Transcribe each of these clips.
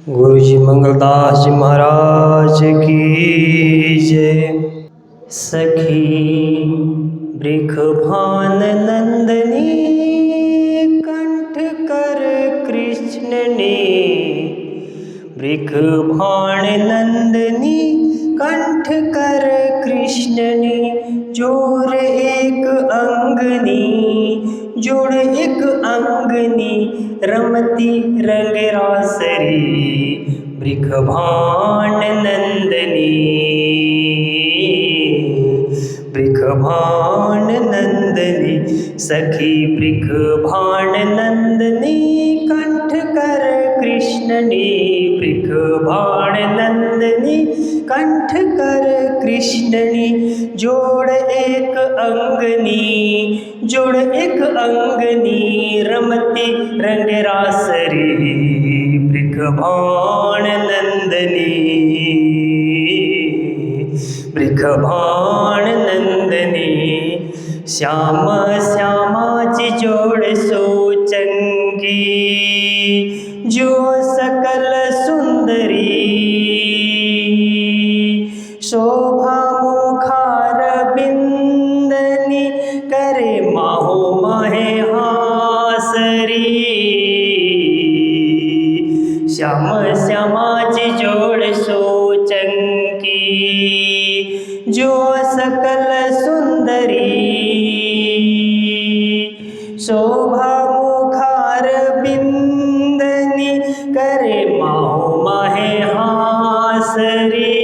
गुरु जी मंगलदास जी महाराज की जय। सखी वृषभान नंदनी कंठ कर कृष्ण ने, वृषभान नंदनी कंठ कर कृष्ण ने, जोड़ एक अंगनी जोड़ एक अंगनी, रमती रंग रासरी वृषभान नंदनी, वृषभान नंदनी। सखी वृषभान नंदनी कंठ कर कृष्ण ने, वृषभान नंदनी कंठ कर कृष्ण ने, जोड़ एक अंगनी जोड़ एक अंगनी, रमती रंग रासरी वृषभान नंदनी, वृषभान नंदनी। श्याम श्यामाची जोड़ सोचंगी, जो सकल सुंदरी, शोभा मुखार बिंदनी, करे माहो माहे हासरी। श्याम श्यामाची जोड़ सोचंकी, जो सकल सुंदरी, शोभा मुखार बिंदनी, करे माहो माहे हासरी।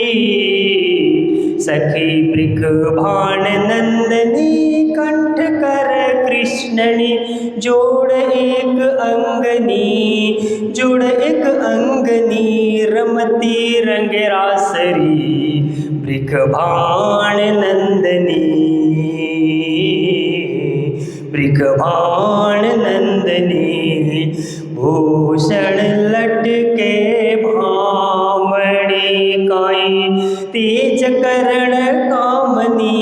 सखी वृषभान नंदनी कंठ कर कृष्ण ने, जोड़ एक अंगनी जोड़ एक अंगनी, रमती रंग रासरी वृषभान नंदनी, वृषभान नंदनी। भूषण लटके भामणी काई, तेज करण कामनी,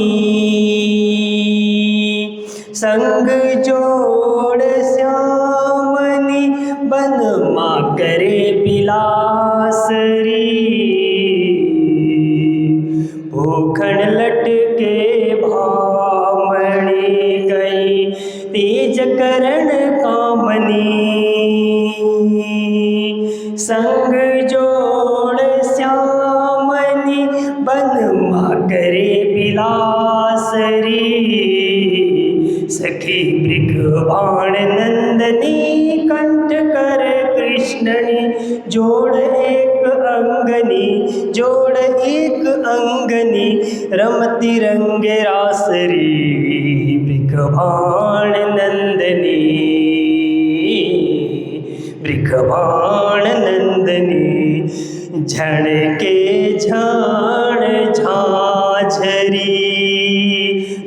संग जोड़ श्यामनी, बन माँ करे बिलासरी। भूखण लटके भामणी गई, तेज करण कामनी, संग जोड़ श्यामनी, बन माँ करे बिलासरी। सखी वृषभान नंदनी कंठ कर कृष्ण ने, जोड़ एक अंगनी जोड़ एक अंगनी, रमती रंग रासरी वृषभान नंदनी, वृषभान नंदनी। झणके झाण झाझरी,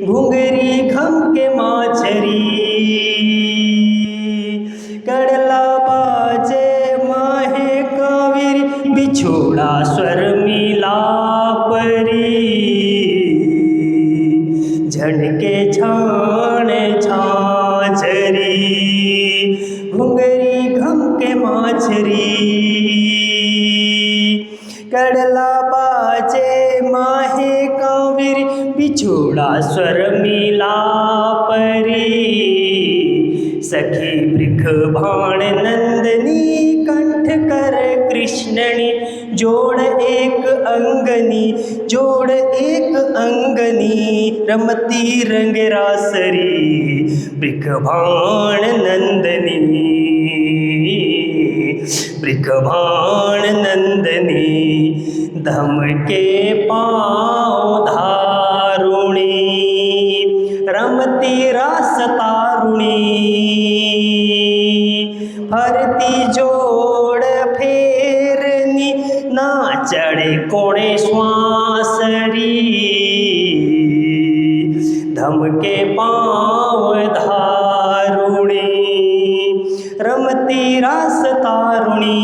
घुंघरी घम के माछरी, कड़ला बाजे माहे कावेरी, बिछोड़ा स्वर मिलापरी। झणके झाण झाझरी, घुंघरी घम के माछरी, कड़ला बाजे माहे कावेरी, बिछोड़ा स्वर मिलापरी। सखी वृषभान नंदनी कंठ कर कृष्ण ने, जोड़ एक अंगनी जोड़ एक अंगनी, रमती रंग रासरी वृषभान नंदनी, वृषभान नंदनी। धमके पाँव धारुणी, रमती रास तारुणी, फरती जोड़ फेरनी, ना चढ़े कोणे श्वासरी। धमके पाँव धारुणी, रमती रास तारुणी,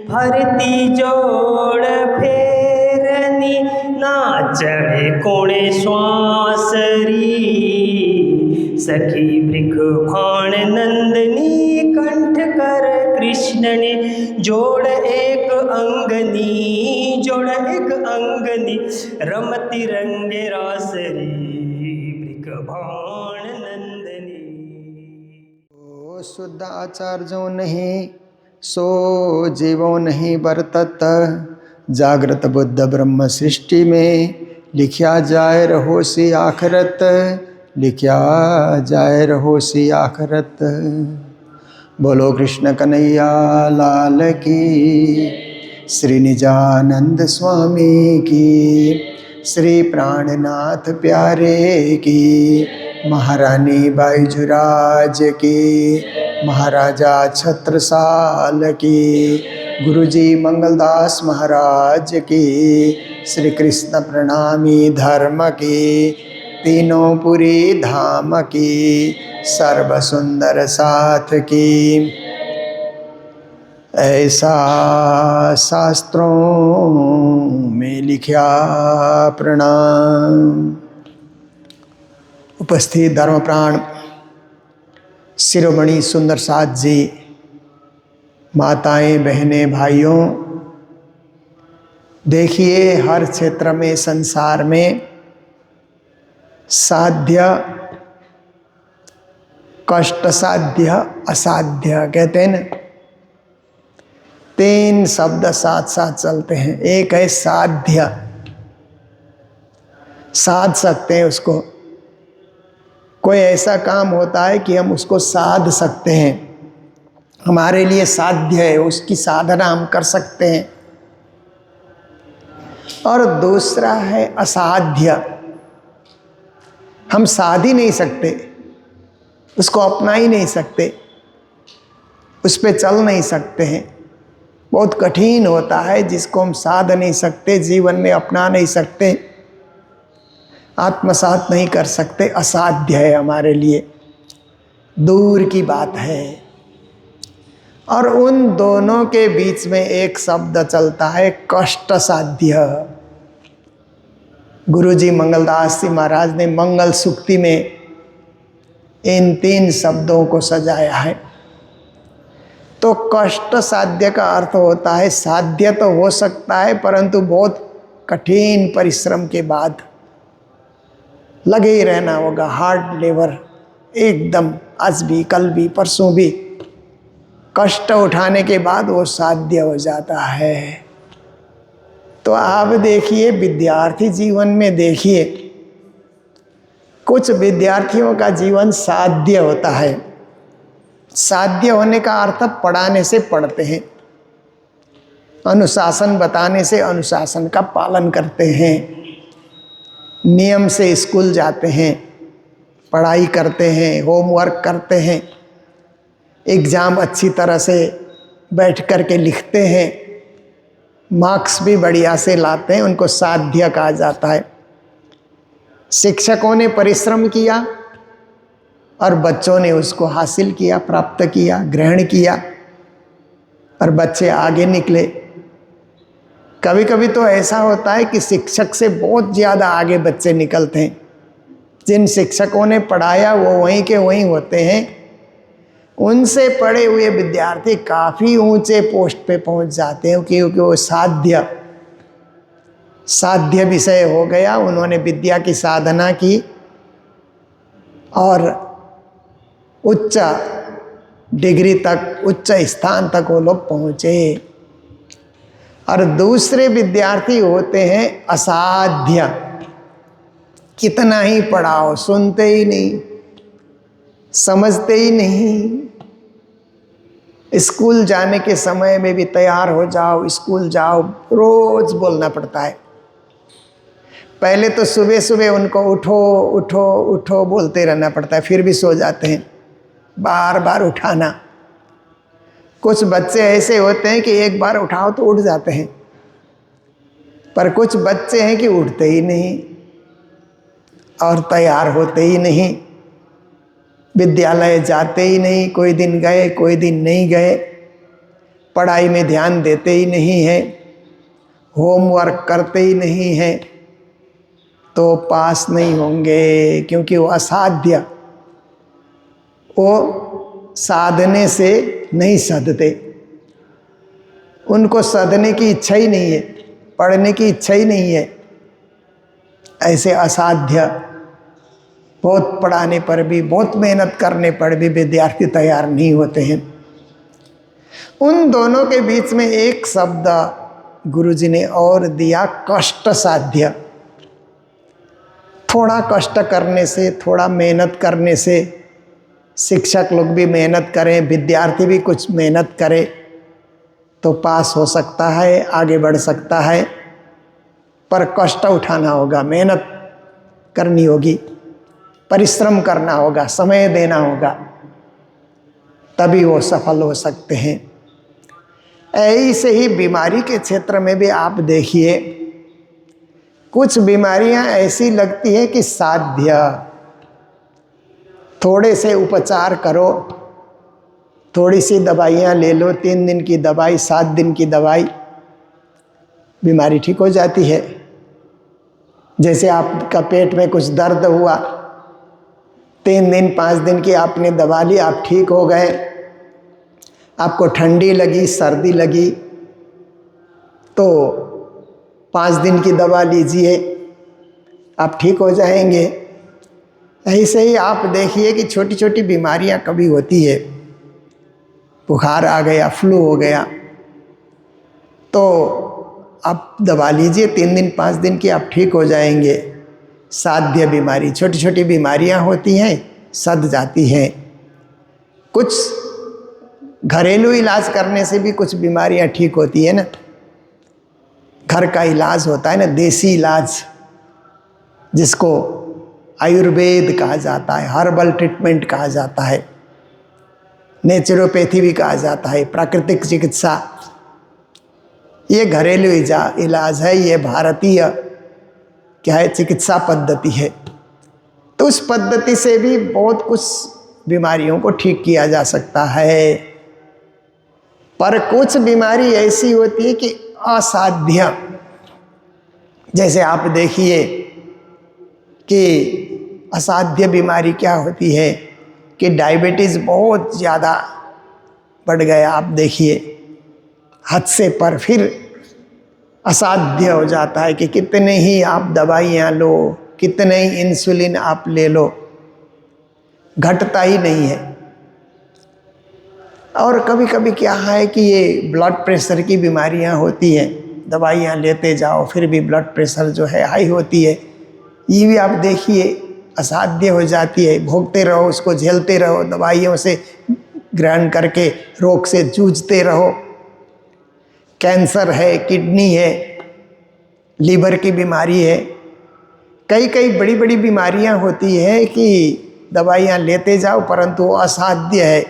फरती जोड़ फेरनी, ना चढ़े कोणे श्वासरी। सखी वृषभान नंदनी कंठ कर कृष्ण कृष्ण ने जोड़ एक अंगनी, जोड़ एक अंगनी, रमती रंगे रासरी, ब्रिकभाण नंदनी। ओ शुद्ध आचार जो नहीं, सो जीवो नहीं बरतत। जागृत बुद्ध ब्रह्म सृष्टि में, लिखिया जाए रहो सी आखरत, लिखिया जाए रहो सी आखरत। बोलो कृष्ण कन्हैया लाल की, श्री निजानंद स्वामी की, श्री प्राणनाथ प्यारे की, महारानी बाईजुराज की, महाराजा छत्रसाल की, गुरुजी मंगलदास महाराज की, श्री कृष्ण प्रणामी धर्म की, तीनों पुरी धाम की, सर्व सुंदर साथ की। ऐसा शास्त्रों में लिखा प्रणाम। उपस्थित धर्मप्राण शिरोमणि सुंदर साथ जी, माताएं, बहनें, भाइयों, देखिए हर क्षेत्र में, संसार में साध्य, कष्ट साध्य, असाध्य कहते हैं ना, तीन शब्द साथ साथ चलते हैं। एक है साध्य, साध सकते हैं उसको, कोई ऐसा काम होता है कि हम उसको साध सकते हैं, हमारे लिए साध्य है, उसकी साधना हम कर सकते हैं। और दूसरा है असाध्य, हम साध ही नहीं सकते, उसको अपना ही नहीं सकते, उस पर चल नहीं सकते हैं। बहुत कठिन होता है जिसको हम साध नहीं सकते, जीवन में अपना नहीं सकते, आत्मसात नहीं कर सकते, असाध्य है हमारे लिए, दूर की बात है। और उन दोनों के बीच में एक शब्द चलता है, कष्ट साध्य। गुरुजी मंगलदास जी महाराज ने मंगल सूक्ति में इन तीन शब्दों को सजाया है। तो कष्ट साध्य का अर्थ होता है, साध्य तो हो सकता है परंतु बहुत कठिन परिश्रम के बाद, लगे ही रहना होगा, हार्ड लेबर, एकदम आज भी कल भी परसों भी कष्ट उठाने के बाद वो साध्य हो जाता है। तो आप देखिए विद्यार्थी जीवन में देखिए, कुछ विद्यार्थियों का जीवन साध्य होता है। साध्य होने का अर्थ पढ़ाने से पढ़ते हैं, अनुशासन बताने से अनुशासन का पालन करते हैं, नियम से स्कूल जाते हैं, पढ़ाई करते हैं, होमवर्क करते हैं, एग्ज़ाम अच्छी तरह से बैठ कर के लिखते हैं, मार्क्स भी बढ़िया से लाते हैं, उनको साध्य कहा जाता है। शिक्षकों ने परिश्रम किया और बच्चों ने उसको हासिल किया, प्राप्त किया, ग्रहण किया और बच्चे आगे निकले। कभी कभी तो ऐसा होता है कि शिक्षक से बहुत ज़्यादा आगे बच्चे निकलते हैं। जिन शिक्षकों ने पढ़ाया वो वहीं के वहीं होते हैं, उनसे पढ़े हुए विद्यार्थी काफ़ी ऊंचे पोस्ट पे पहुंच जाते हैं, क्योंकि वो साध्य विषय हो गया। उन्होंने विद्या की साधना की और उच्च डिग्री तक, उच्च स्थान तक वो लोग पहुँचे। और दूसरे विद्यार्थी होते हैं असाध्य, कितना ही पढ़ाओ सुनते ही नहीं, समझते ही नहीं। स्कूल जाने के समय में भी तैयार हो जाओ, स्कूल जाओ, रोज बोलना पड़ता है। पहले तो सुबह सुबह उनको उठो उठो उठो बोलते रहना पड़ता है, फिर भी सो जाते हैं, बार बार उठाना। कुछ बच्चे ऐसे होते हैं कि एक बार उठाओ तो उठ जाते हैं, पर कुछ बच्चे हैं कि उठते ही नहीं और तैयार होते ही नहीं, विद्यालय जाते ही नहीं, कोई दिन गए कोई दिन नहीं गए, पढ़ाई में ध्यान देते ही नहीं हैं, होमवर्क करते ही नहीं हैं, तो पास नहीं होंगे, क्योंकि वो असाध्य, वो साधने से नहीं सधते। उनको सधने की इच्छा ही नहीं है, पढ़ने की इच्छा ही नहीं है। ऐसे असाध्य, बहुत पढ़ाने पर भी, बहुत मेहनत करने पर भी विद्यार्थी तैयार नहीं होते हैं। उन दोनों के बीच में एक शब्द गुरुजी ने और दिया, कष्ट साध्य। थोड़ा कष्ट करने से, थोड़ा मेहनत करने से, शिक्षक लोग भी मेहनत करें, विद्यार्थी भी कुछ मेहनत करे तो पास हो सकता है, आगे बढ़ सकता है। पर कष्ट उठाना होगा, मेहनत करनी होगी, परिश्रम करना होगा, समय देना होगा, तभी वो सफल हो सकते हैं। ऐसे ही बीमारी के क्षेत्र में भी आप देखिए, कुछ बीमारियां ऐसी लगती है कि साध्य, थोड़े से उपचार करो, थोड़ी सी दवाइयां ले लो, 3 दिन की दवाई, 7 दिन की दवाई, बीमारी ठीक हो जाती है। जैसे आपका पेट में कुछ दर्द हुआ, 3 दिन 5 दिन की आपने दवा ली, आप ठीक हो गए। आपको ठंडी लगी, सर्दी लगी तो 5 दिन की दवा लीजिए, आप ठीक हो जाएंगे। ऐसे ही आप देखिए कि छोटी छोटी बीमारियां कभी होती है, बुखार आ गया, फ्लू हो गया, तो आप दवा लीजिए, 3 दिन 5 दिन की, आप ठीक हो जाएंगे। साध्य बीमारी, छोटी छोटी बीमारियां होती हैं, सध जाती हैं। कुछ घरेलू इलाज करने से भी कुछ बीमारियां ठीक होती है ना। घर का इलाज होता है ना, देसी इलाज, जिसको आयुर्वेद कहा जाता है, हर्बल ट्रीटमेंट कहा जाता है, नेचुरोपैथी भी कहा जाता है, प्राकृतिक चिकित्सा। ये घरेलू इलाज है, ये भारतीय क्या है, चिकित्सा पद्धति है। तो उस पद्धति से भी बहुत कुछ बीमारियों को ठीक किया जा सकता है। पर कुछ बीमारी ऐसी होती है कि असाध्य। जैसे आप देखिए कि असाध्य बीमारी क्या होती है कि डायबिटीज़ बहुत ज़्यादा बढ़ गया, आप देखिए हद से पर, फिर असाध्य हो जाता है कि कितने ही आप दवाइयाँ लो, कितने ही इंसुलिन आप ले लो, घटता ही नहीं है। और कभी कभी क्या है कि ये ब्लड प्रेशर की बीमारियां होती हैं, दवाइयां लेते जाओ फिर भी ब्लड प्रेशर जो है हाई होती है। ये भी आप देखिए असाध्य हो जाती है, भोगते रहो, उसको झेलते रहो, दवाइयों से ग्रहण करके रोग से जूझते रहो। कैंसर है, किडनी है, लीवर की बीमारी है, कई कई बड़ी बड़ी बीमारियां होती है कि दवाइयां लेते जाओ परंतु असाध्य है।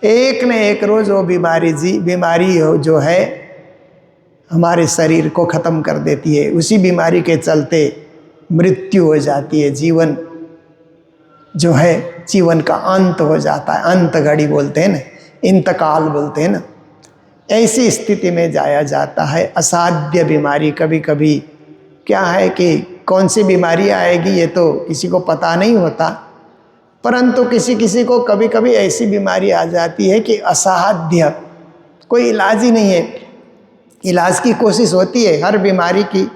एक न एक रोज वो बीमारी जो है हमारे शरीर को ख़त्म कर देती है। उसी बीमारी के चलते मृत्यु हो जाती है, जीवन जो है, जीवन का अंत हो जाता है। अंत घड़ी बोलते हैं ना, इंतकाल बोलते हैं ना, ऐसी स्थिति में जाया जाता है। असाध्य बीमारी, कभी कभी क्या है कि कौन सी बीमारी आएगी ये तो किसी को पता नहीं होता, परंतु किसी किसी को कभी कभी ऐसी बीमारी आ जाती है कि असाध्य, कोई इलाज ही नहीं है। इलाज की कोशिश होती है हर बीमारी की,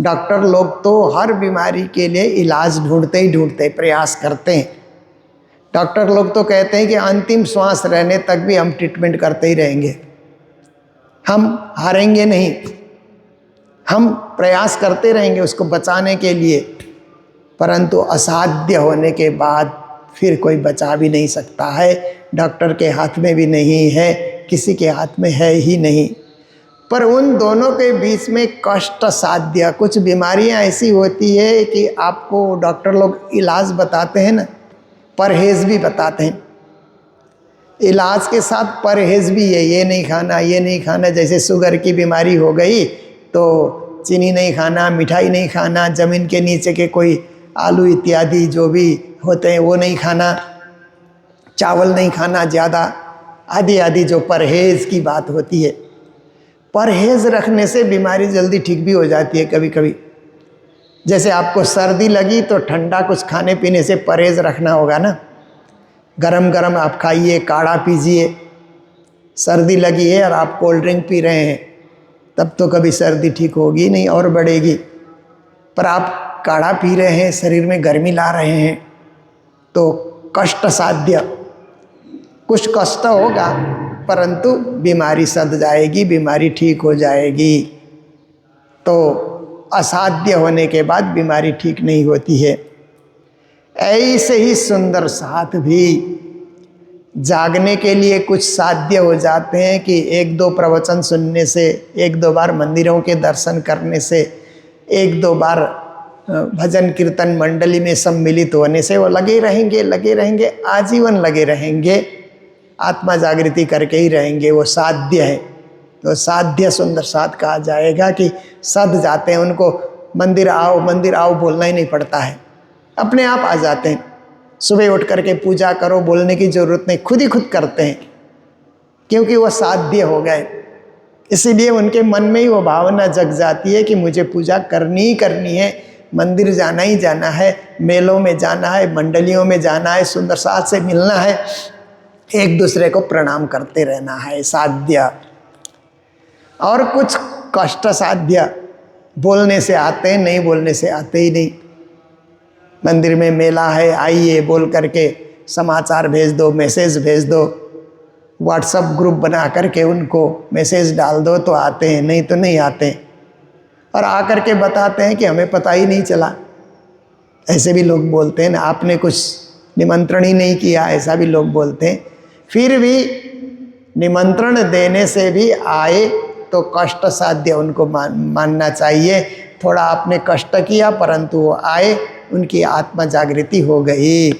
डॉक्टर लोग तो हर बीमारी के लिए इलाज ढूंढते ही ढूंढते प्रयास करते हैं। डॉक्टर लोग तो कहते हैं कि अंतिम श्वास रहने तक भी हम ट्रीटमेंट करते ही रहेंगे, हम हारेंगे नहीं, हम प्रयास करते रहेंगे उसको बचाने के लिए। परंतु असाध्य होने के बाद फिर कोई बचा भी नहीं सकता है, डॉक्टर के हाथ में भी नहीं है, किसी के हाथ में है ही नहीं। पर उन दोनों के बीच में कष्ट साध्य, कुछ बीमारियां ऐसी होती है कि आपको डॉक्टर लोग इलाज बताते हैं ना, परहेज़ भी बताते हैं। इलाज के साथ परहेज़ भी है, ये नहीं खाना, ये नहीं खाना। जैसे शुगर की बीमारी हो गई तो चीनी नहीं खाना, मिठाई नहीं खाना, ज़मीन के नीचे के कोई आलू इत्यादि जो भी होते हैं वो नहीं खाना, चावल नहीं खाना ज़्यादा, आदि आदि जो परहेज़ की बात होती है। परहेज़ रखने से बीमारी जल्दी ठीक भी हो जाती है कभी कभी। जैसे आपको सर्दी लगी तो ठंडा कुछ खाने पीने से परहेज़ रखना होगा ना, गरम गरम आप खाइए, काढ़ा पीजिए, सर्दी लगी है और आप कोल्ड ड्रिंक पी रहे हैं, तब तो कभी सर्दी ठीक होगी नहीं और बढ़ेगी। पर आप काढ़ा पी रहे हैं, शरीर में गर्मी ला रहे हैं, तो कष्ट साध्य, कुछ कष्ट होगा परंतु बीमारी सद जाएगी, बीमारी ठीक हो जाएगी। तो असाध्य होने के बाद बीमारी ठीक नहीं होती है। ऐसे ही सुंदर साथ भी जागने के लिए कुछ साध्य हो जाते हैं कि एक दो प्रवचन सुनने से, एक दो बार मंदिरों के दर्शन करने से, एक दो बार भजन कीर्तन मंडली में सम्मिलित होने से वो लगे रहेंगे, आजीवन लगे रहेंगे, आत्मा जागृति करके ही रहेंगे। वो साध्य है। तो साध्य सुंदर साथ कहा जाएगा कि सद जाते हैं, उनको मंदिर आओ बोलना ही नहीं पड़ता है, अपने आप आ जाते हैं। सुबह उठ करके पूजा करो, बोलने की ज़रूरत नहीं, खुद ही खुद करते हैं, क्योंकि वो साध्य हो गए। इसीलिए उनके मन में ही वो भावना जग जाती है कि मुझे पूजा करनी ही करनी है, मंदिर जाना ही जाना है, मेलों में जाना है, मंडलियों में जाना है, सुंदर साथ से मिलना है, एक दूसरे को प्रणाम करते रहना है, साध्य। और कुछ कष्ट साध्य, बोलने से आते हैं, नहीं बोलने से आते ही नहीं। मंदिर में मेला है, आइए बोल करके समाचार भेज दो, मैसेज भेज दो, व्हाट्सएप ग्रुप बना करके उनको मैसेज डाल दो तो आते हैं, नहीं तो नहीं आते। और आकर के बताते हैं कि हमें पता ही नहीं चला। ऐसे भी लोग बोलते हैं ना, आपने कुछ निमंत्रण ही नहीं किया, ऐसा भी लोग बोलते हैं। फिर भी निमंत्रण देने से भी आए तो कष्ट साध्य उनको मानना चाहिए। थोड़ा आपने कष्ट किया परंतु वो आए, उनकी आत्मा जागृति हो गई।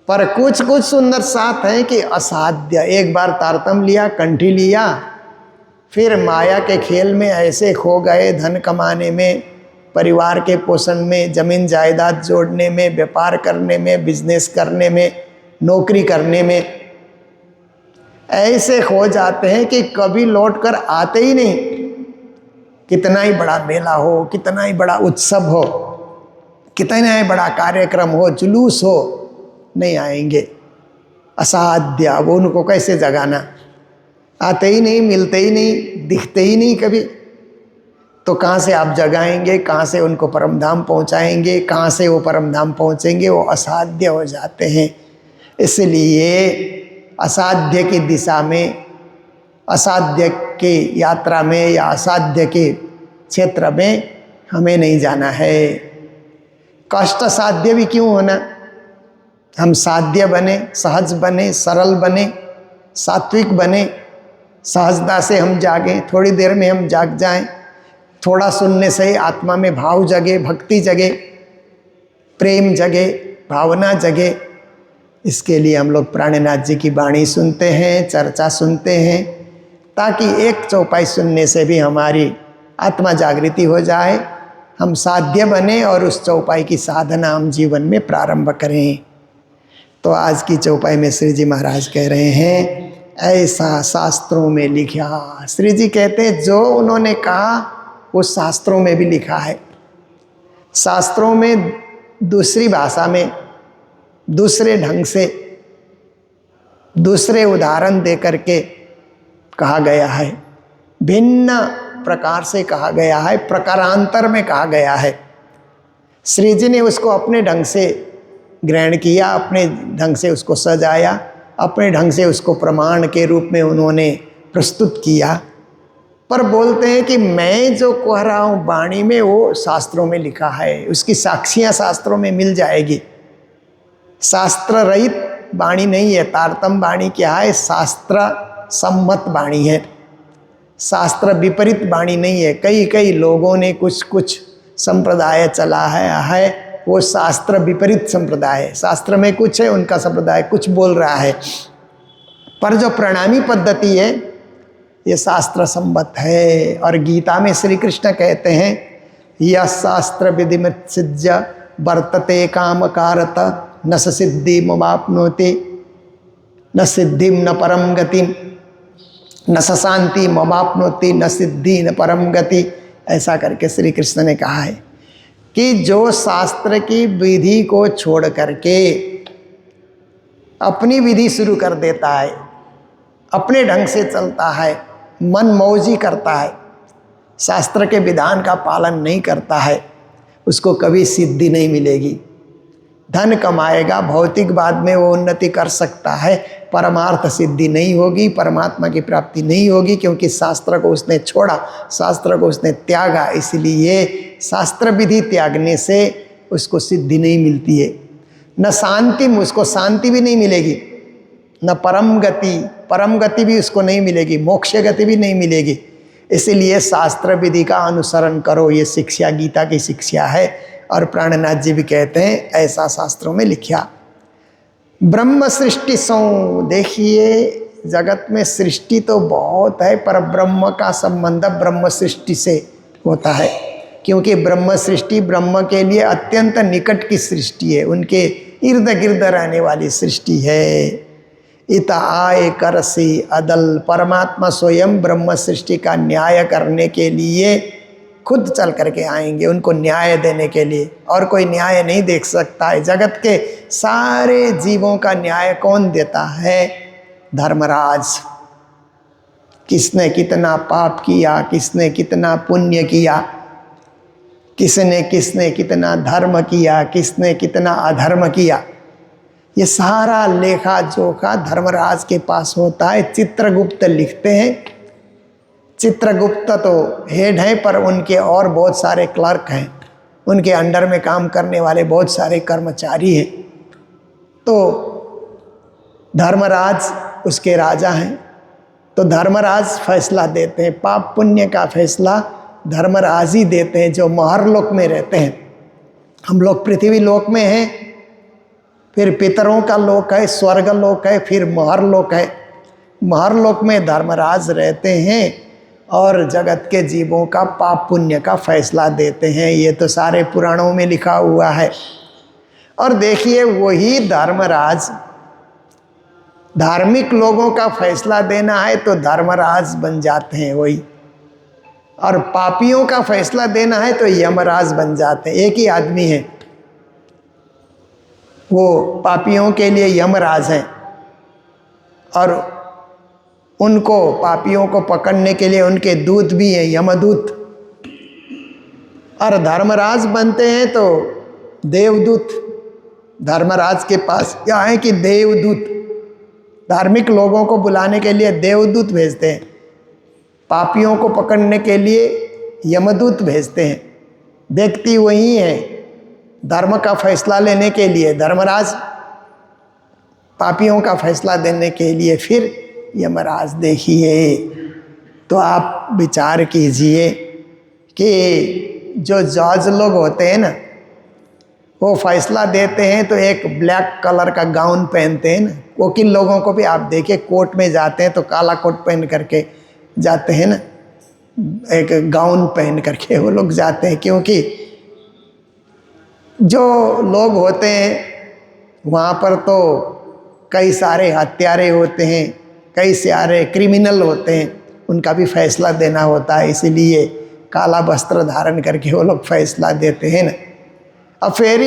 पर कुछ कुछ सुंदर साथ हैं कि असाध्य। एक बार तारतम लिया, कंठी लिया, फिर माया के खेल में ऐसे खो गए, धन कमाने में, परिवार के पोषण में, जमीन जायदाद जोड़ने में, व्यापार करने में, बिजनेस करने में, नौकरी करने में, ऐसे खो जाते हैं कि कभी लौट कर आते ही नहीं। कितना ही बड़ा मेला हो, कितना ही बड़ा उत्सव हो, कितना ही बड़ा कार्यक्रम हो, जुलूस हो, नहीं आएंगे। असाध्य। वो उनको कैसे जगाना? आते ही नहीं, मिलते ही नहीं, दिखते ही नहीं कभी, तो कहाँ से आप जगाएंगे? कहाँ से उनको परमधाम पहुँचाएंगे? कहाँ से वो परमधाम पहुँचेंगे? वो असाध्य हो जाते हैं। इसलिए असाध्य की दिशा में, असाध्य की यात्रा में या असाध्य के क्षेत्र में हमें नहीं जाना है। कष्ट साध्य भी क्यों होना? हम साध्य बने, सहज बने, सरल बने, सात्विक बने, सहजता से हम जागें, थोड़ी देर में हम जाग जाएं, थोड़ा सुनने से ही आत्मा में भाव जगे, भक्ति जगे, प्रेम जगे, भावना जगे। इसके लिए हम लोग प्राणनाथ जी की वाणी सुनते हैं, चर्चा सुनते हैं, ताकि एक चौपाई सुनने से भी हमारी आत्मा जागृति हो जाए, हम साध्य बने और उस चौपाई की साधना हम जीवन में प्रारंभ करें। तो आज की चौपाई में श्री जी महाराज कह रहे हैं, ऐसा शास्त्रों में लिखा। श्री जी कहते हैं जो उन्होंने कहा वो शास्त्रों में भी लिखा है। शास्त्रों में दूसरी भाषा में, दूसरे ढंग से, दूसरे उदाहरण दे करके कहा गया है, भिन्न प्रकार से कहा गया है, प्रकारांतर में कहा गया है। श्री जी ने उसको अपने ढंग से ग्रहण किया, अपने ढंग से उसको सजाया, अपने ढंग से उसको प्रमाण के रूप में उन्होंने प्रस्तुत किया। पर बोलते हैं कि मैं जो कह रहा हूँ वाणी में वो शास्त्रों में लिखा है, उसकी साक्षियाँ शास्त्रों में मिल जाएगी। शास्त्र रहित वाणी नहीं है। तारतम वाणी क्या है? शास्त्र सम्मत वाणी है, शास्त्र विपरीत वाणी नहीं है। कई लोगों ने कुछ संप्रदाय चला है, वो शास्त्र विपरीत संप्रदाय है। शास्त्र में कुछ है, उनका संप्रदाय कुछ बोल रहा है। पर जो प्रणामी पद्धति है ये शास्त्र सम्मत है। और गीता में श्री कृष्ण कहते हैं, यह शास्त्र विधिमत सिद्ध वर्तते काम कारत न सिद्धि मवाप्नोति न सिद्धिम न परम गतिम न शांति मवाप्नोति न सिद्धि न परम गति। ऐसा करके श्री कृष्ण ने कहा है कि जो शास्त्र की विधि को छोड़ करके अपनी विधि शुरू कर देता है, अपने ढंग से चलता है, मन मौजी करता है, शास्त्र के विधान का पालन नहीं करता है, उसको कभी सिद्धि नहीं मिलेगी। धन कमाएगा, भौतिकवाद में वो उन्नति कर सकता है, परमार्थ सिद्धि नहीं होगी, परमात्मा की प्राप्ति नहीं होगी, क्योंकि शास्त्र को उसने छोड़ा, शास्त्र को उसने त्यागा। इसलिए शास्त्र विधि त्यागने से उसको सिद्धि नहीं मिलती है, न शांति, उसको शांति भी नहीं मिलेगी, न परम गति भी उसको नहीं मिलेगी, मोक्ष गति भी नहीं मिलेगी। इसलिए शास्त्र विधि का अनुसरण करो, ये शिक्षा गीता की शिक्षा है। और प्राणनाथ जी भी कहते हैं ऐसा शास्त्रों में लिखा। ब्रह्म सृष्टि सौ, देखिए जगत में सृष्टि तो बहुत है, पर ब्रह्म का संबंध ब्रह्म सृष्टि से होता है, क्योंकि ब्रह्म सृष्टि ब्रह्म के लिए अत्यंत निकट की सृष्टि है, उनके इर्द गिर्द रहने वाली सृष्टि है। इत आए कर से अदल, परमात्मा स्वयं ब्रह्म सृष्टि का न्याय करने के लिए खुद चल करके आएंगे, उनको न्याय देने के लिए। और कोई न्याय नहीं देख सकता है। जगत के सारे जीवों का न्याय कौन देता है? धर्मराज। किसने कितना पाप किया, किसने कितना पुण्य किया, किसने कितना धर्म किया, किसने कितना अधर्म किया, ये सारा लेखा जोखा धर्मराज के पास होता है। चित्रगुप्त लिखते हैं। चित्रगुप्त तो हेड हैं, पर उनके और बहुत सारे क्लर्क हैं, उनके अंडर में काम करने वाले बहुत सारे कर्मचारी हैं। तो धर्मराज उसके राजा हैं, तो धर्मराज फैसला देते हैं। पाप पुण्य का फैसला धर्मराज ही देते हैं, जो महरलोक में रहते हैं। हम लोग पृथ्वी लोक में हैं, फिर पितरों का लोक है, स्वर्ग लोक है, फिर महरलोक है। महरलोक में धर्मराज रहते हैं और जगत के जीवों का पाप पुण्य का फैसला देते हैं। ये तो सारे पुराणों में लिखा हुआ है। और देखिए वही धर्मराज, धार्मिक लोगों का फैसला देना है तो धर्मराज बन जाते हैं वही, और पापियों का फैसला देना है तो यमराज बन जाते हैं। एक ही आदमी है, वो पापियों के लिए यमराज हैं, और उनको पापियों को पकड़ने के लिए उनके दूत भी हैं, यमदूत। और धर्मराज बनते हैं तो देवदूत धर्मराज के पास क्या है कि देवदूत धार्मिक लोगों को बुलाने के लिए देवदूत भेजते हैं, पापियों को पकड़ने के लिए यमदूत भेजते हैं। व्यक्ति वही है धर्म का फैसला लेने के लिए धर्मराज, पापियों का फैसला देने के लिए फिर यमराज। देखिए तो आप विचार कीजिए कि जो जज लोग होते हैं ना, वो फैसला देते हैं तो एक ब्लैक कलर का गाउन पहनते हैं ना। वकील लोगों को भी आप देखिए कोर्ट में जाते हैं तो काला कोट पहन करके जाते हैं ना, एक गाउन पहन करके वो लोग जाते हैं, क्योंकि जो लोग होते हैं वहाँ पर तो कई सारे हत्यारे होते हैं, कई सारे क्रिमिनल होते हैं, उनका भी फैसला देना होता है। इसीलिए काला वस्त्र धारण करके वो लोग फैसला देते हैं ना। अब फिर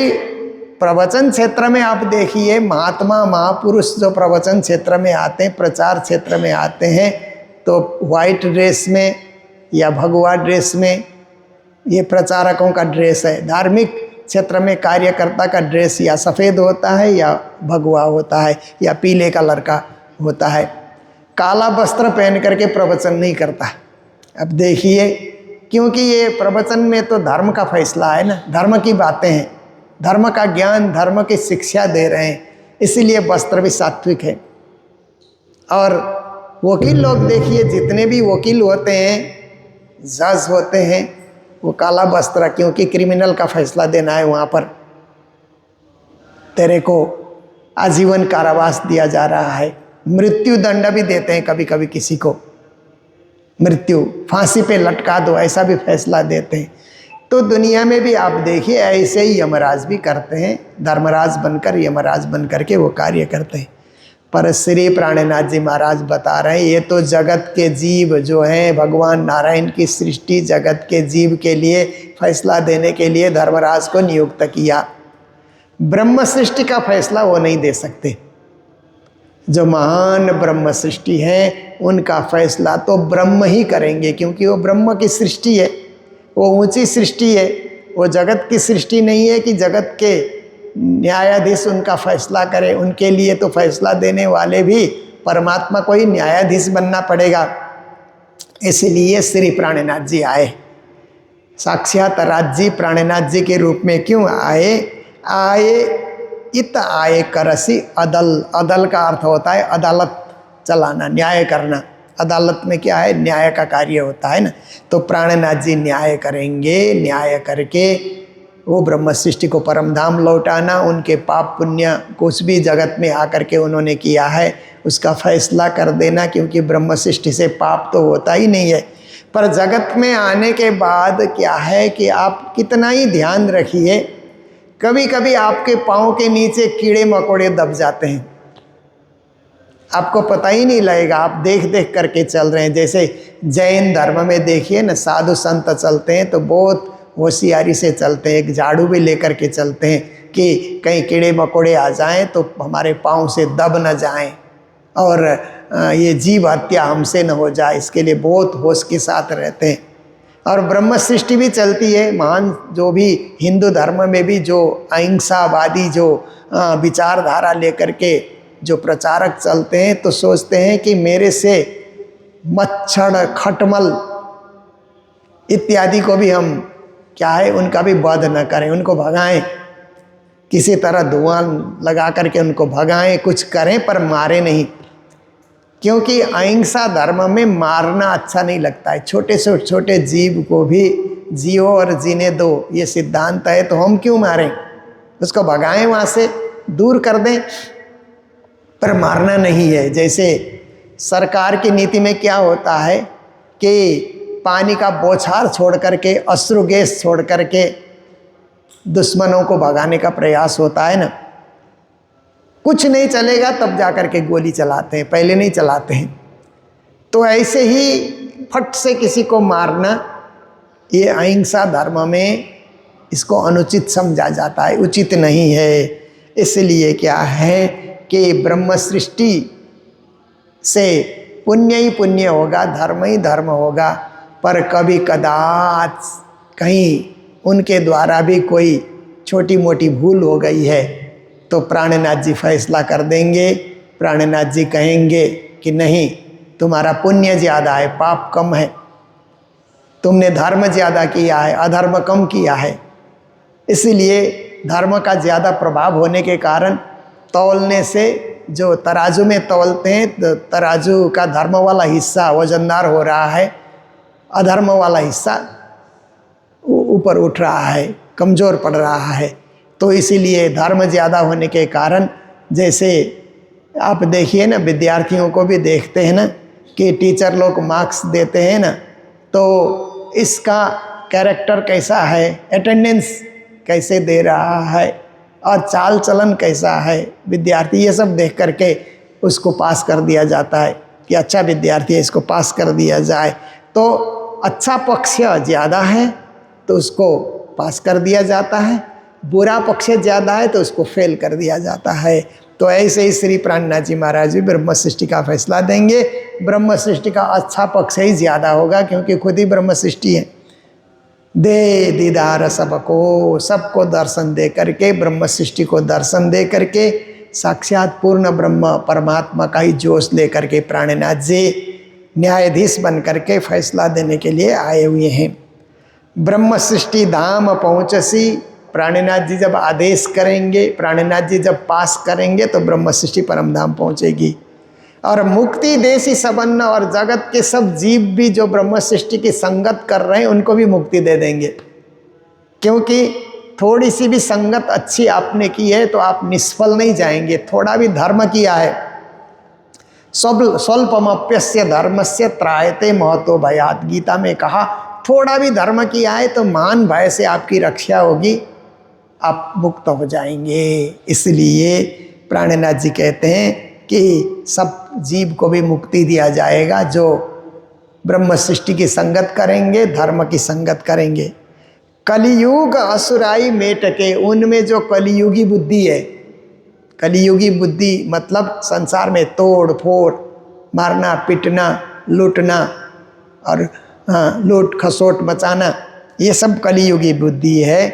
प्रवचन क्षेत्र में आप देखिए, महात्मा महापुरुष जो प्रवचन क्षेत्र में आते हैं, प्रचार क्षेत्र में आते हैं, तो वाइट ड्रेस में या भगवा ड्रेस में, ये प्रचारकों का ड्रेस है। धार्मिक क्षेत्र में कार्यकर्ता का ड्रेस या सफ़ेद होता है या भगवा होता है या पीले कलर का होता है। काला वस्त्र पहन करके प्रवचन नहीं करता। अब देखिए, क्योंकि ये प्रवचन में तो धर्म का फैसला है ना, धर्म की बातें हैं, धर्म का ज्ञान, धर्म की शिक्षा दे रहे हैं, इसीलिए वस्त्र भी सात्विक है। और वकील लोग देखिए, जितने भी वकील होते हैं, जज होते हैं, वो काला वस्त्र, क्योंकि क्रिमिनल का फैसला देना है। वहाँ पर तेरे को आजीवन कारावास दिया जा रहा है, मृत्यु दंड भी देते हैं कभी कभी, किसी को मृत्यु फांसी पे लटका दो, ऐसा भी फैसला देते हैं। तो दुनिया में भी आप देखिए ऐसे ही यमराज भी करते हैं, धर्मराज बनकर यमराज बन करके वो कार्य करते हैं। पर श्री प्राणनाथ जी महाराज बता रहे हैं, ये तो जगत के जीव जो हैं, भगवान नारायण की सृष्टि, जगत के जीव के लिए फैसला देने के लिए धर्मराज को नियुक्त किया। ब्रह्म सृष्टि का फैसला वो नहीं दे सकते। जो महान ब्रह्म सृष्टि है उनका फैसला तो ब्रह्म ही करेंगे, क्योंकि वो ब्रह्म की सृष्टि है, वो ऊंची सृष्टि है, वो जगत की सृष्टि नहीं है कि जगत के न्यायाधीश उनका फैसला करे। उनके लिए तो फैसला देने वाले भी परमात्मा को ही न्यायाधीश बनना पड़ेगा। इसलिए श्री प्राणनाथ जी आए, साक्षात राज्य प्राणनाथ जी के रूप में क्यों आए? इत आए करसी अदल। अदल का अर्थ होता है अदालत चलाना, न्याय करना। अदालत में क्या है? न्याय का कार्य होता है ना। तो प्राणनाथ जी न्याय करेंगे, न्याय करके वो ब्रह्म सृष्टि को परम धाम लौटाना, उनके पाप पुण्य कुछ भी जगत में आकर के उन्होंने किया है उसका फैसला कर देना, क्योंकि ब्रह्म सृष्टि से पाप तो होता ही नहीं है। पर जगत में आने के बाद क्या है कि आप कितना ही ध्यान रखिए, कभी कभी आपके पाँव के नीचे कीड़े मकोड़े दब जाते हैं, आपको पता ही नहीं लगेगा, आप देख देख करके चल रहे हैं। जैसे जैन धर्म में देखिए ना, साधु संत चलते हैं तो बहुत होशियारी से चलते हैं, एक झाड़ू भी लेकर के चलते हैं कि कहीं कीड़े मकोड़े आ जाएं तो हमारे पाँव से दब न जाएं और ये जीव हत्या हमसे न हो जाए, इसके लिए बहुत होश के साथ रहते हैं। और ब्रह्म सृष्टि भी चलती है। महान जो भी हिंदू धर्म में भी जो अहिंसावादी जो विचारधारा लेकर के जो प्रचारक चलते हैं तो सोचते हैं कि मेरे से मच्छर, खटमल इत्यादि को भी हम क्या है उनका भी वध न करें, उनको भगाएं, किसी तरह धुआं लगा करके उनको भगाएं, कुछ करें पर मारे नहीं, क्योंकि अहिंसा धर्म में मारना अच्छा नहीं लगता है। छोटे से छोटे जीव को भी जियो और जीने दो, ये सिद्धांत है, तो हम क्यों मारें? उसको भगाएं, वहाँ से दूर कर दें, पर मारना नहीं है। जैसे सरकार की नीति में क्या होता है कि पानी का बौछार छोड़ करके, अश्रु गैस छोड़ करके दुश्मनों को भगाने का प्रयास होता है ना। कुछ नहीं चलेगा तब जा कर के गोली चलाते हैं, पहले नहीं चलाते हैं। तो ऐसे ही फट से किसी को मारना, ये अहिंसा धर्म में इसको अनुचित समझा जाता है, उचित नहीं है। इसलिए क्या है कि ब्रह्म सृष्टि से पुण्य ही पुण्य होगा, धर्म ही धर्म होगा, पर कभी कदाच कहीं उनके द्वारा भी कोई छोटी मोटी भूल हो गई है तो प्राणनाथ जी फैसला कर देंगे। प्राणनाथ जी कहेंगे कि नहीं, तुम्हारा पुण्य ज़्यादा है, पाप कम है, तुमने धर्म ज़्यादा किया है, अधर्म कम किया है। इसलिए धर्म का ज़्यादा प्रभाव होने के कारण तौलने से, जो तराजू में तौलते हैं तो तराजू का धर्म वाला हिस्सा वजनदार हो रहा है, अधर्म वाला हिस्सा ऊपर उठ रहा है, कमज़ोर पड़ रहा है। तो इसीलिए धर्म ज़्यादा होने के कारण, जैसे आप देखिए ना, विद्यार्थियों को भी देखते हैं ना कि टीचर लोग मार्क्स देते हैं ना, तो इसका कैरेक्टर कैसा है, अटेंडेंस कैसे दे रहा है और चाल चलन कैसा है विद्यार्थी, ये सब देख करके उसको पास कर दिया जाता है कि अच्छा विद्यार्थी है, इसको पास कर दिया जाए। तो अच्छा पक्ष ज़्यादा है तो उसको पास कर दिया जाता है, बुरा पक्ष ज़्यादा है तो उसको फेल कर दिया जाता है। तो ऐसे ही श्री प्राणनाथ जी महाराज भी ब्रह्म सृष्टि का फैसला देंगे। ब्रह्म सृष्टि का अच्छा पक्ष ही ज़्यादा होगा, क्योंकि खुद ही ब्रह्म सृष्टि है। दे दीदार सबको दर्शन दे करके, ब्रह्म सृष्टि को दर्शन दे करके, साक्षात पूर्ण ब्रह्म परमात्मा का ही जोश ले करके प्राणनाथ जी न्यायाधीश बन करके फैसला देने के लिए आए हुए हैं। ब्रह्म सृष्टि धाम पहुँचसी, प्राणनाथ जी जब आदेश करेंगे, प्राणनाथ जी जब पास करेंगे तो ब्रह्म सृष्टि परम धाम पहुँचेगी। और मुक्ति देसी सबन्न, और जगत के सब जीव भी जो ब्रह्म सृष्टि की संगत कर रहे हैं उनको भी मुक्ति दे देंगे, क्योंकि थोड़ी सी भी संगत अच्छी आपने की है तो आप निष्फल नहीं जाएंगे। थोड़ा भी धर्म किया है, स्वल्पमप्यस्य धर्मस्य त्रायते महतो भयात्, गीता में कहा थोड़ा भी धर्म किया है तो मान भय से आपकी रक्षा होगी, आप मुक्त हो जाएंगे। इसलिए प्राणनाथ जी कहते हैं कि सब जीव को भी मुक्ति दिया जाएगा जो ब्रह्म सृष्टि की संगत करेंगे, धर्म की संगत करेंगे। कलियुग असुराई मेटके, उनमें जो कलियुगी बुद्धि है, कलियुगी बुद्धि मतलब संसार में तोड़ फोड़, मारना पीटना, लूटना और लूट खसोट मचाना, ये सब कलियुगी बुद्धि है।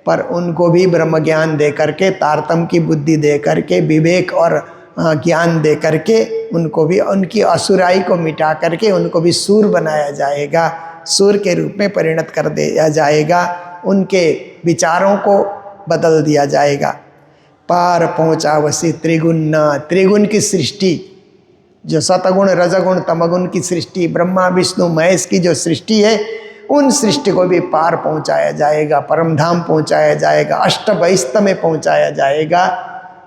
पर उनको भी ब्रह्म ज्ञान दे करके, तारतम्य की बुद्धि दे करके, विवेक और ज्ञान दे करके उनको भी, उनकी असुराई को मिटा करके उनको भी सूर बनाया जाएगा, सूर के रूप में परिणत कर दिया जाएगा, उनके विचारों को बदल दिया जाएगा। पार पहुँचावसी त्रिगुण, त्रिगुण की सृष्टि, जो सतगुण रजगुण तमगुण की सृष्टि, ब्रह्मा विष्णु महेश की जो सृष्टि है, उन सृष्टि को भी पार पहुँचाया जाएगा, परमधाम पहुँचाया जाएगा, अष्टबहिस्त में पहुँचाया जाएगा।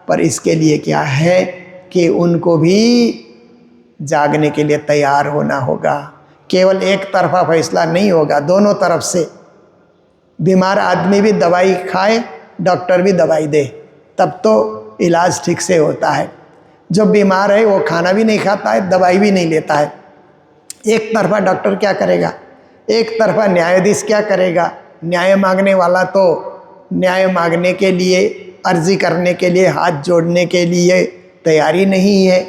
पर इसके लिए क्या है कि उनको भी जागने के लिए तैयार होना होगा। केवल एक तरफा फैसला नहीं होगा, दोनों तरफ से। बीमार आदमी भी दवाई खाए, डॉक्टर भी दवाई दे, तब तो इलाज ठीक से होता है। जो बीमार है वो खाना भी नहीं खाता है, दवाई भी नहीं लेता है। एक तरफा डॉक्टर क्या करेगा, एक तरफा न्यायाधीश क्या करेगा। न्याय मांगने वाला तो न्याय मांगने के लिए, अर्जी करने के लिए, हाथ जोड़ने के लिए तैयारी नहीं है।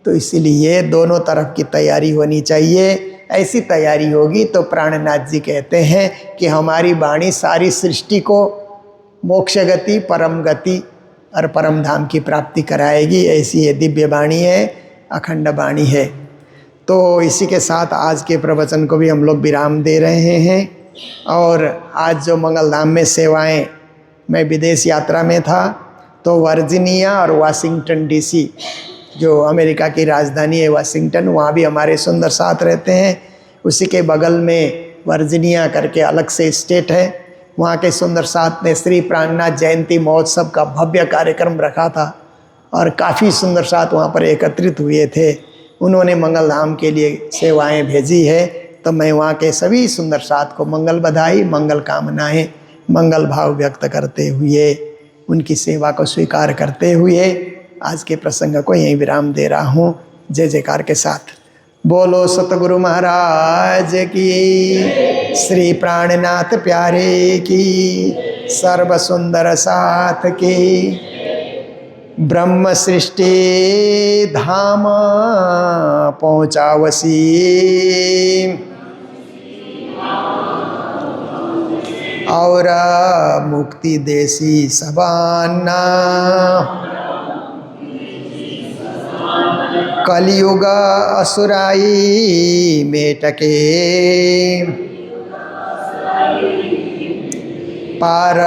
तो इसीलिए दोनों तरफ की तैयारी होनी चाहिए। ऐसी तैयारी होगी तो प्राणनाथ जी कहते हैं कि हमारी वाणी सारी सृष्टि को मोक्ष गति, परम गति और परम धाम की प्राप्ति कराएगी। ऐसी ये दिव्य वाणी है, अखंड वाणी है। तो इसी के साथ आज के प्रवचन को भी हम लोग विराम दे रहे हैं। और आज जो मंगलधाम में सेवाएं, मैं विदेश यात्रा में था तो वर्जीनिया और वाशिंगटन डीसी, जो अमेरिका की राजधानी है वाशिंगटन, वहाँ भी हमारे सुंदर साथ रहते हैं। उसी के बगल में वर्जीनिया करके अलग से स्टेट है, वहाँ के सुंदर साथ ने श्री प्राणनाथ जयंती महोत्सव का भव्य कार्यक्रम रखा था और काफ़ी सुंदर साथ वहाँ पर एकत्रित हुए थे। उन्होंने मंगलधाम के लिए सेवाएं भेजी है। तो मैं वहाँ के सभी सुंदर साथ को मंगल बधाई, मंगल कामनाएं, मंगल भाव व्यक्त करते हुए, उनकी सेवा को स्वीकार करते हुए आज के प्रसंग को यहीं विराम दे रहा हूँ। जय जयकार के साथ बोलो सतगुरु महाराज की, श्री प्राणनाथ प्यारे की, सर्व सुंदर साथ की, ब्रह्म सृष्टि धाम पहुँचावसी, और मुक्ति देसी सबाना, कलियुग असुराई मेटके, पार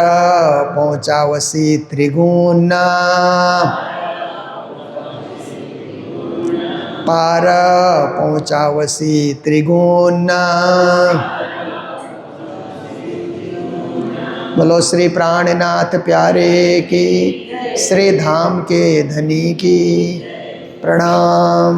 पहुँचावसी त्रिगुण, पार पहुँचावसी त्रिगुण। बोलो श्री प्राणनाथ प्यारे की, श्री धाम के धनी की प्रणाम।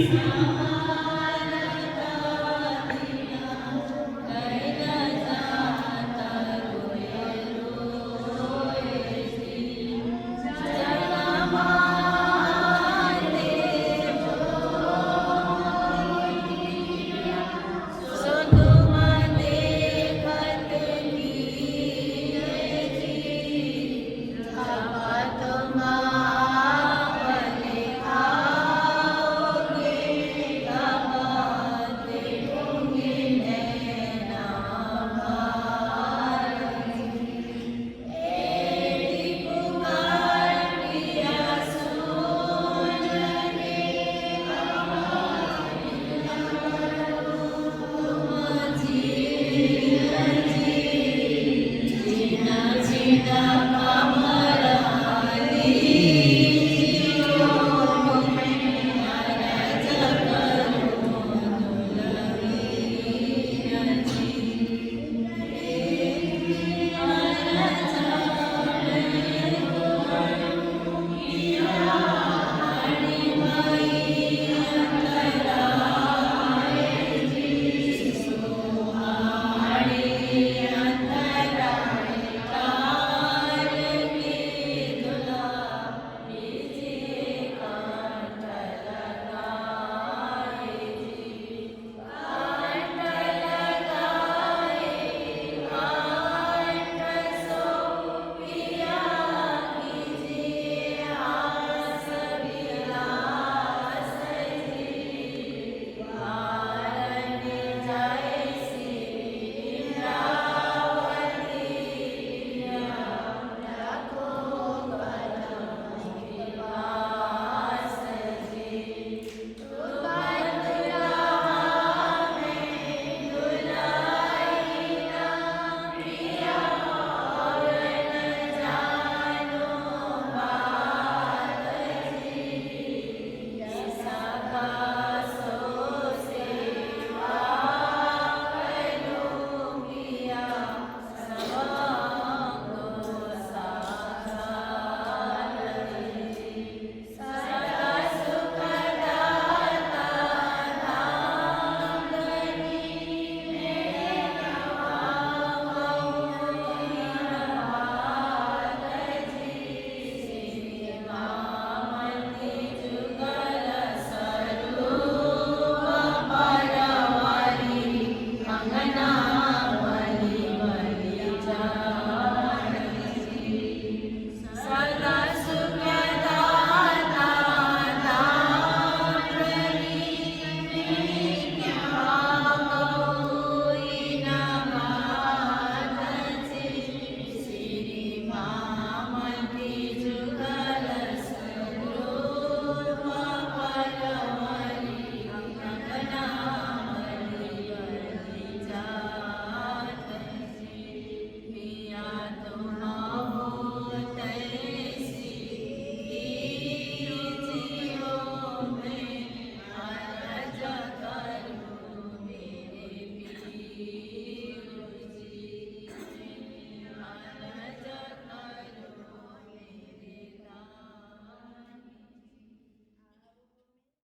Sama